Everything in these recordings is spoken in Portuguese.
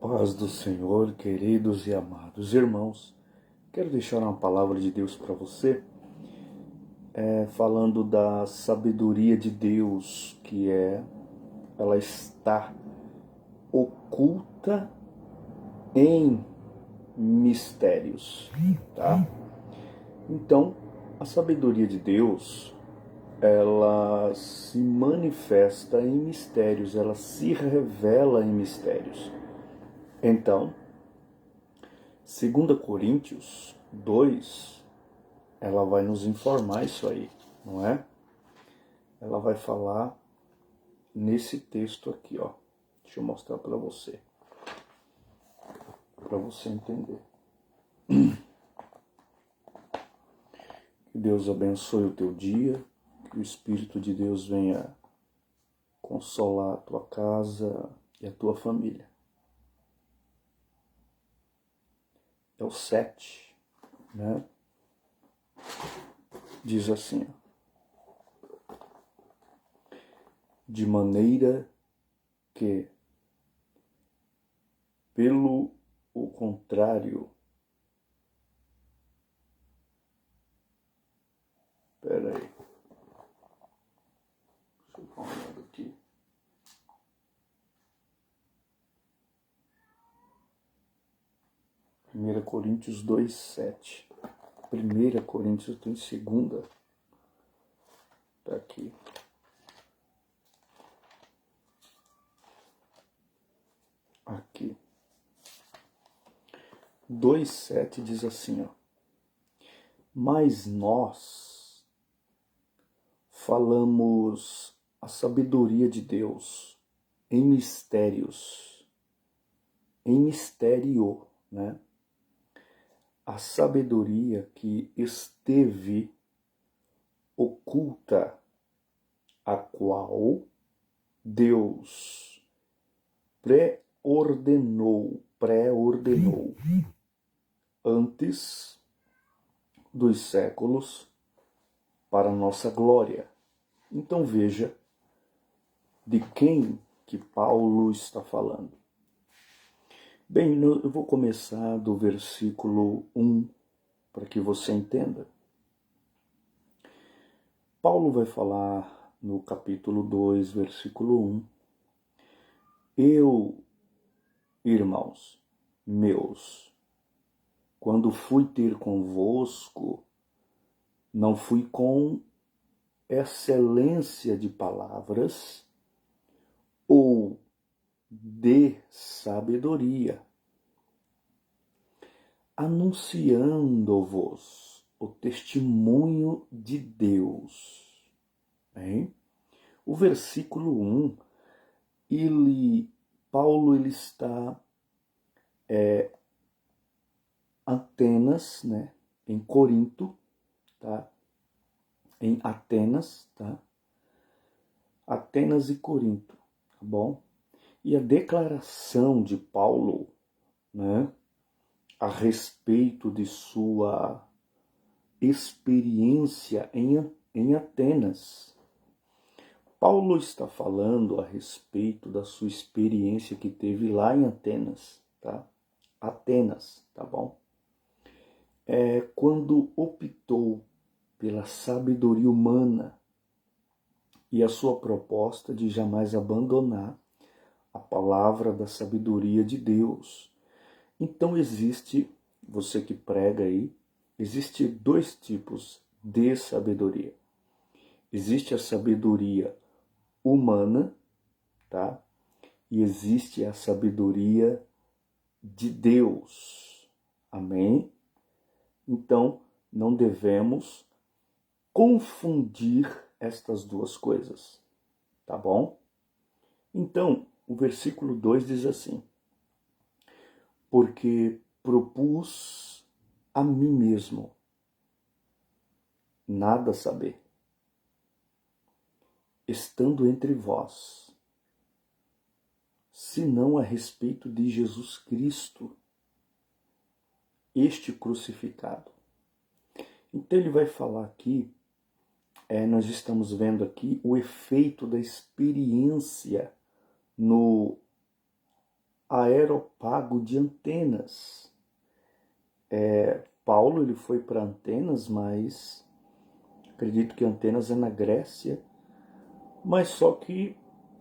Paz do Senhor, queridos e amados irmãos. Quero deixar uma palavra de Deus para você, falando da sabedoria de Deus, ela está oculta em mistérios, tá? Então, a sabedoria de Deus, ela se manifesta em mistérios, ela se revela em mistérios. Então, 2 Coríntios 2, ela vai nos informar isso aí, não é? Ela vai falar nesse texto aqui, ó. Deixa eu mostrar para você entender. Que Deus abençoe o teu dia, que o Espírito de Deus venha consolar a tua casa e a tua família. É o 7, né? Diz assim, ó, de maneira que, pelo o contrário, espera aí, deixa eu dar uma olhada aqui. Primeira Coríntios 2:7. 1 Coríntios tem segunda. Tá aqui. Aqui. 2:7 diz assim, ó. Mas nós falamos a sabedoria de Deus em mistérios. Em mistério, né? A sabedoria que esteve oculta, a qual Deus pré-ordenou antes dos séculos para nossa glória. Então veja de quem que Paulo está falando. Bem, eu vou começar do versículo 1 para que você entenda. Paulo vai falar no capítulo 2, versículo 1. Eu, irmãos meus, quando fui ter convosco, não fui com excelência de palavras ou de sabedoria, anunciando-vos o testemunho de Deus. Bem, o versículo 1, Paulo está Atenas, né, em Corinto, tá? Em Atenas, tá? Atenas e Corinto, tá bom? E a declaração de Paulo, né, a respeito de sua experiência em Atenas. Paulo está falando a respeito da sua experiência que teve lá em Atenas, tá? Atenas, tá bom? Quando optou pela sabedoria humana e a sua proposta de jamais abandonar a palavra da sabedoria de Deus. Então existe, você que prega aí, existe dois tipos de sabedoria. Existe a sabedoria humana, tá? E existe a sabedoria de Deus. Amém? Então, não devemos confundir estas duas coisas, tá bom? Então, o versículo 2 diz assim: porque propus a mim mesmo nada saber, estando entre vós, senão a respeito de Jesus Cristo, este crucificado. Então ele vai falar aqui, nós estamos vendo aqui o efeito da experiência no lago de Atenas. Paulo ele foi para Atenas, mas acredito que Atenas é na Grécia, mas só que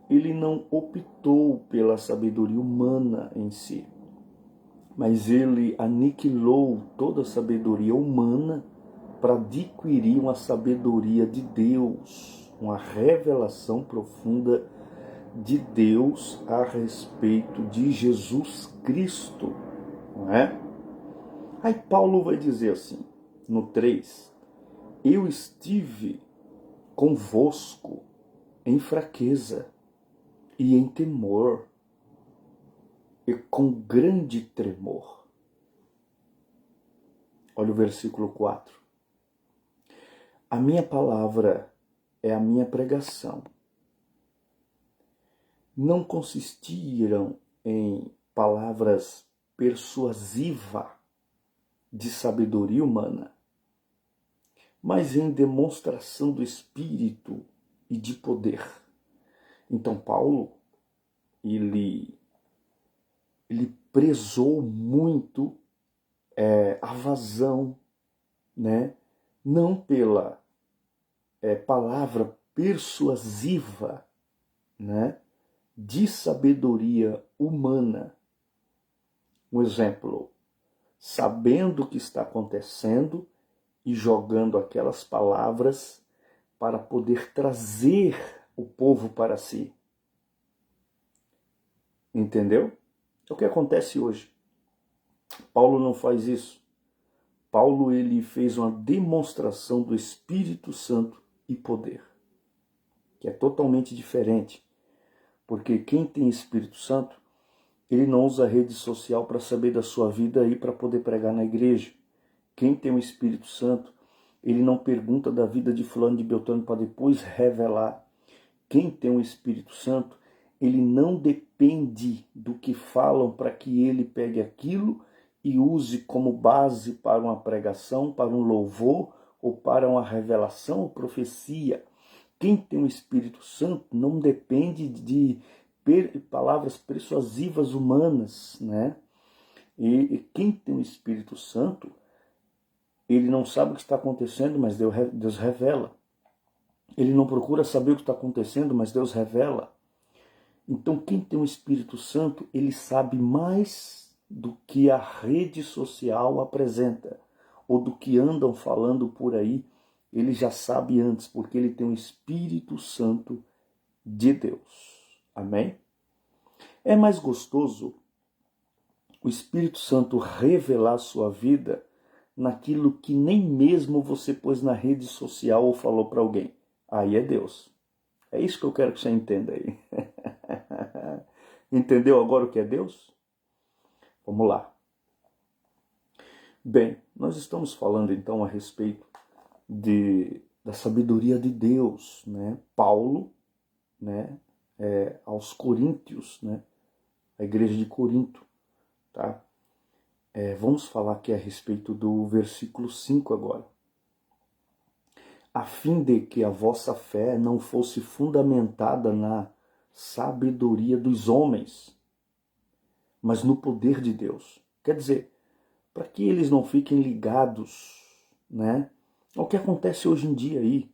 ele não optou pela sabedoria humana em si, mas ele aniquilou toda a sabedoria humana para adquirir uma sabedoria de Deus, uma revelação profunda de Deus a respeito de Jesus Cristo, não é? Aí Paulo vai dizer assim, no 3, eu estive convosco em fraqueza e em temor e com grande tremor. Olha o versículo 4. A minha palavra é a minha pregação. Não consistiram em palavras persuasivas de sabedoria humana, mas em demonstração do Espírito e de poder. Então Paulo, ele prezou muito a vazão, né? Não pela palavra persuasiva, né? De sabedoria humana. Um exemplo, sabendo o que está acontecendo e jogando aquelas palavras para poder trazer o povo para si. Entendeu? É o que acontece hoje. Paulo não faz isso. Paulo ele fez uma demonstração do Espírito Santo e poder, que é totalmente diferente. Porque quem tem Espírito Santo, ele não usa rede social para saber da sua vida e para poder pregar na igreja. Quem tem o Espírito Santo, ele não pergunta da vida de fulano de Beltrano para depois revelar. Quem tem o Espírito Santo, ele não depende do que falam para que ele pegue aquilo e use como base para uma pregação, para um louvor ou para uma revelação ou profecia. Quem tem o Espírito Santo não depende de palavras persuasivas humanas, né? E quem tem o Espírito Santo, ele não sabe o que está acontecendo, mas Deus revela. Ele não procura saber o que está acontecendo, mas Deus revela. Então quem tem o Espírito Santo, ele sabe mais do que a rede social apresenta, ou do que andam falando por aí, ele já sabe antes, porque ele tem o Espírito Santo de Deus. Amém? É mais gostoso o Espírito Santo revelar a sua vida naquilo que nem mesmo você pôs na rede social ou falou para alguém. Aí é Deus. É isso que eu quero que você entenda aí. Entendeu agora o que é Deus? Vamos lá. Bem, nós estamos falando então a respeito da sabedoria de Deus, né? Paulo, né? Aos Coríntios, né? A igreja de Corinto, tá? Vamos falar aqui a respeito do versículo 5 agora. A fim de que a vossa fé não fosse fundamentada na sabedoria dos homens, mas no poder de Deus. Quer dizer, para que eles não fiquem ligados, né, ao que acontece hoje em dia aí,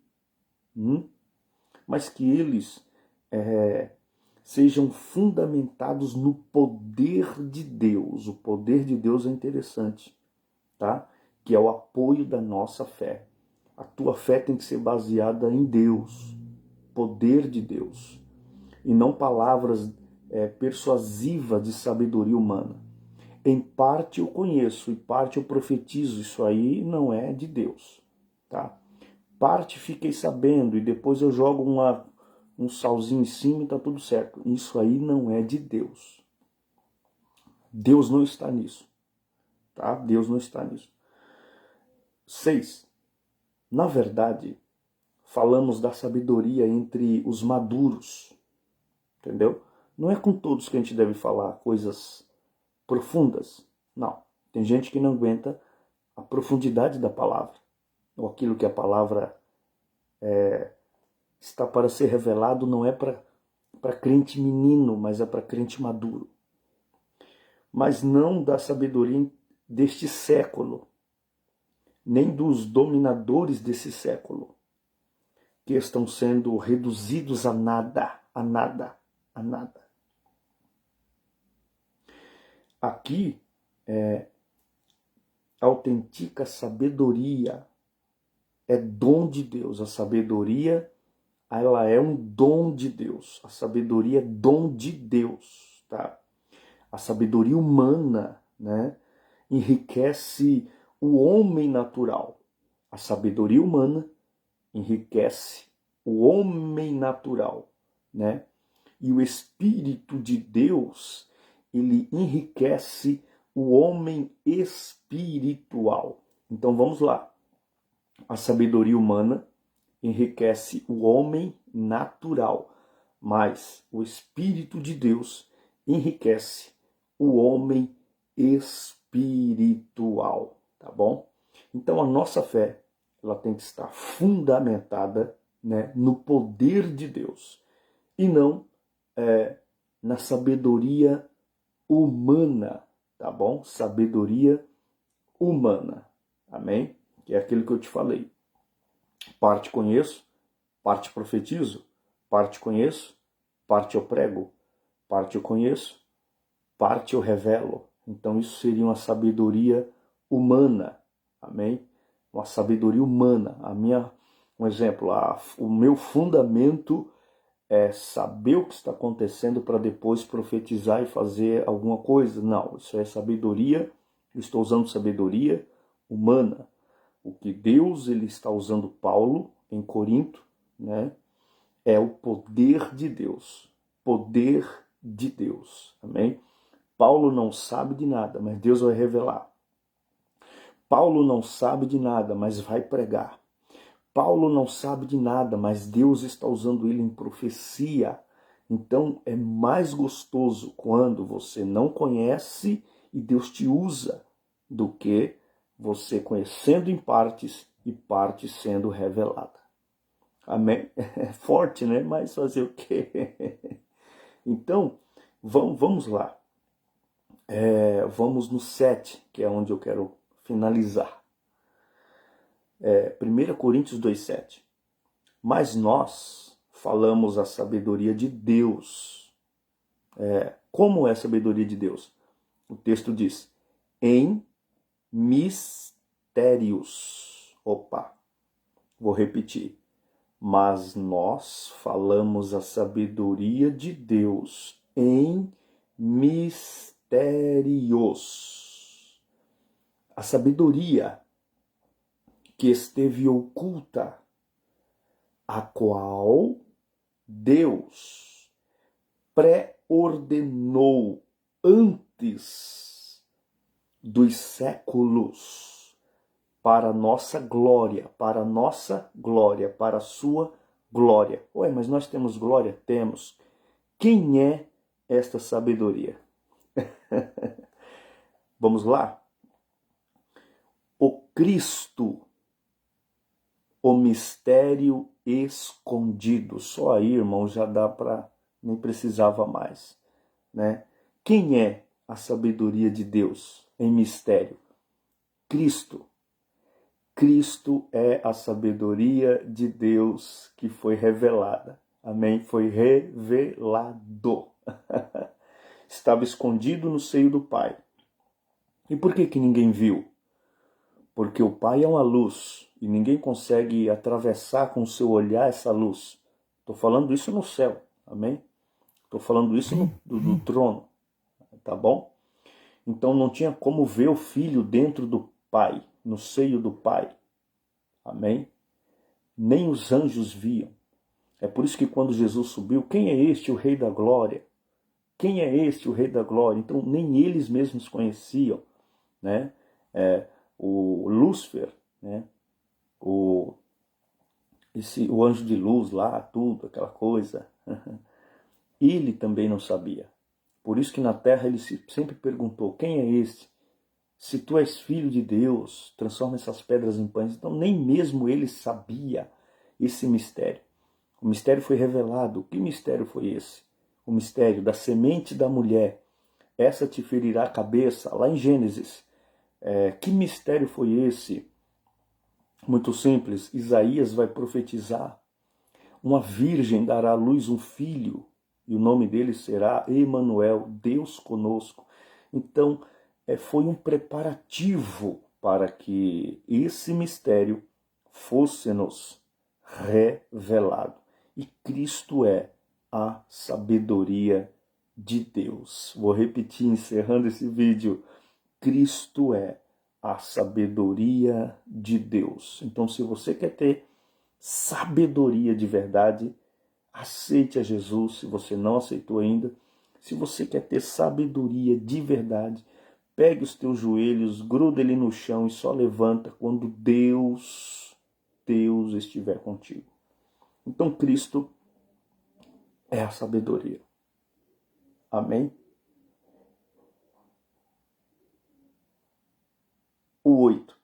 mas que eles sejam fundamentados no poder de Deus. O poder de Deus é interessante, tá? Que é o apoio da nossa fé. A tua fé tem que ser baseada em Deus, poder de Deus, e não palavras persuasivas de sabedoria humana. Em parte eu conheço e parte eu profetizo, isso aí não é de Deus, tá? Parte fiquei sabendo e depois eu jogo um salzinho em cima e tá tudo certo. Isso aí não é de Deus. Deus não está nisso, tá? Deus não está nisso. 6. Na verdade, falamos da sabedoria entre os maduros, entendeu? Não é com todos que a gente deve falar coisas profundas, não. Tem gente que não aguenta a profundidade da palavra, ou aquilo que a palavra está para ser revelado não é para crente menino, mas é para crente maduro. mas não da sabedoria deste século, nem dos dominadores desse século, que estão sendo reduzidos a nada, a nada, a nada. Aqui a autêntica sabedoria é dom de Deus. A sabedoria, ela é um dom de Deus. A sabedoria é dom de Deus, tá? A sabedoria humana, né, enriquece o homem natural. A sabedoria humana enriquece o homem natural, né? E o Espírito de Deus, ele enriquece o homem espiritual. Então vamos lá. A sabedoria humana enriquece o homem natural, mas o Espírito de Deus enriquece o homem espiritual, tá bom? Então a nossa fé, ela tem que estar fundamentada, né, no poder de Deus e não na sabedoria humana, tá bom? Sabedoria humana, amém? Que é aquilo que eu te falei. Parte conheço, parte profetizo, parte conheço, parte eu prego, parte eu conheço, parte eu revelo. Então isso seria uma sabedoria humana, amém? Uma sabedoria humana. Um exemplo, o meu fundamento é saber o que está acontecendo para depois profetizar e fazer alguma coisa. Não, isso é sabedoria, eu estou usando sabedoria humana. O que Deus ele está usando Paulo em Corinto, né, é o poder de Deus. Poder de Deus, amém? Paulo não sabe de nada, mas Deus vai revelar. Paulo não sabe de nada, mas vai pregar. Paulo não sabe de nada, mas Deus está usando ele em profecia. Então é mais gostoso quando você não conhece e Deus te usa do que você conhecendo em partes e partes sendo revelada. Amém? É forte, né? Mas fazer o quê? Então, vamos lá. Vamos no 7, que é onde eu quero finalizar. 1 Coríntios 2,7. Mas nós falamos a sabedoria de Deus. Como é a sabedoria de Deus? O texto diz, em mistérios. Opa, vou repetir. Mas nós falamos a sabedoria de Deus em mistérios. A sabedoria que esteve oculta, a qual Deus pré-ordenou antes dos séculos para nossa glória, para a sua glória. Ué, mas nós temos glória? Temos. Quem é esta sabedoria? Vamos lá? O Cristo, o mistério escondido. Só aí, irmão, já dá para, nem precisava mais, né? Quem é a sabedoria de Deus em mistério? Cristo. Cristo é a sabedoria de Deus que foi revelada. Amém? Foi revelado. Estava escondido no seio do Pai. E por que ninguém viu? Porque o Pai é uma luz e ninguém consegue atravessar com o seu olhar essa luz. Estou falando isso no céu, amém? Estou falando isso do trono, tá bom? Então não tinha como ver o Filho dentro do Pai, no seio do Pai, amém? Nem os anjos viam. É por isso que quando Jesus subiu, quem é este, o Rei da Glória? Quem é este, o Rei da Glória? Então nem eles mesmos conheciam, né? O Lúcifer, né? O anjo de luz lá, tudo, aquela coisa. Ele também não sabia. Por isso que na terra ele sempre perguntou, quem é este? Se tu és filho de Deus, transforma essas pedras em pães. Então nem mesmo ele sabia esse mistério. O mistério foi revelado. Que mistério foi esse? O mistério da semente da mulher essa te ferirá a cabeça. Lá em Gênesis. Que mistério foi esse? Muito simples. Isaías vai profetizar. Uma virgem dará à luz um filho, e o nome dele será Emanuel, Deus conosco. Então, foi um preparativo para que esse mistério fosse-nos revelado. E Cristo é a sabedoria de Deus. Vou repetir, encerrando esse vídeo. Cristo é a sabedoria de Deus. Então, se você quer ter sabedoria de verdade, aceite a Jesus, se você não aceitou ainda. Se você quer ter sabedoria de verdade, pegue os teus joelhos, gruda ele no chão e só levanta quando Deus estiver contigo. Então Cristo é a sabedoria. Amém? O 8.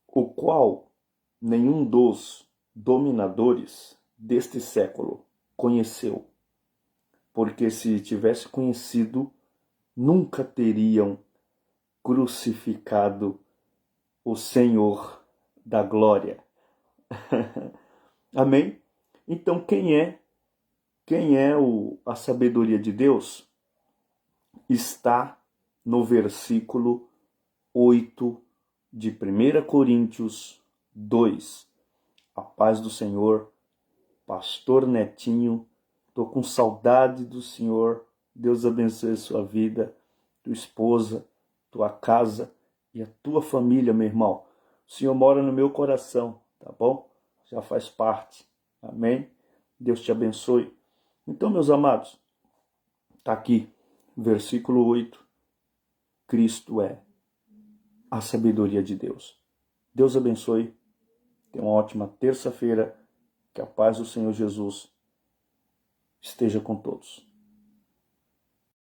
O qual nenhum dos dominadores deste século conheceu, porque se tivesse conhecido, nunca teriam crucificado o Senhor da glória. Amém? Então quem é a sabedoria de Deus? Está no versículo 8 de 1 Coríntios 2. A paz do Senhor, pastor Netinho, estou com saudade do Senhor. Deus abençoe a sua vida, tua esposa, tua casa e a tua família, meu irmão. O Senhor mora no meu coração, tá bom? Já faz parte. Amém? Deus te abençoe. Então, meus amados, está aqui, versículo 8. Cristo é a sabedoria de Deus. Deus abençoe. Tenha uma ótima terça-feira. Que a paz do Senhor Jesus esteja com todos.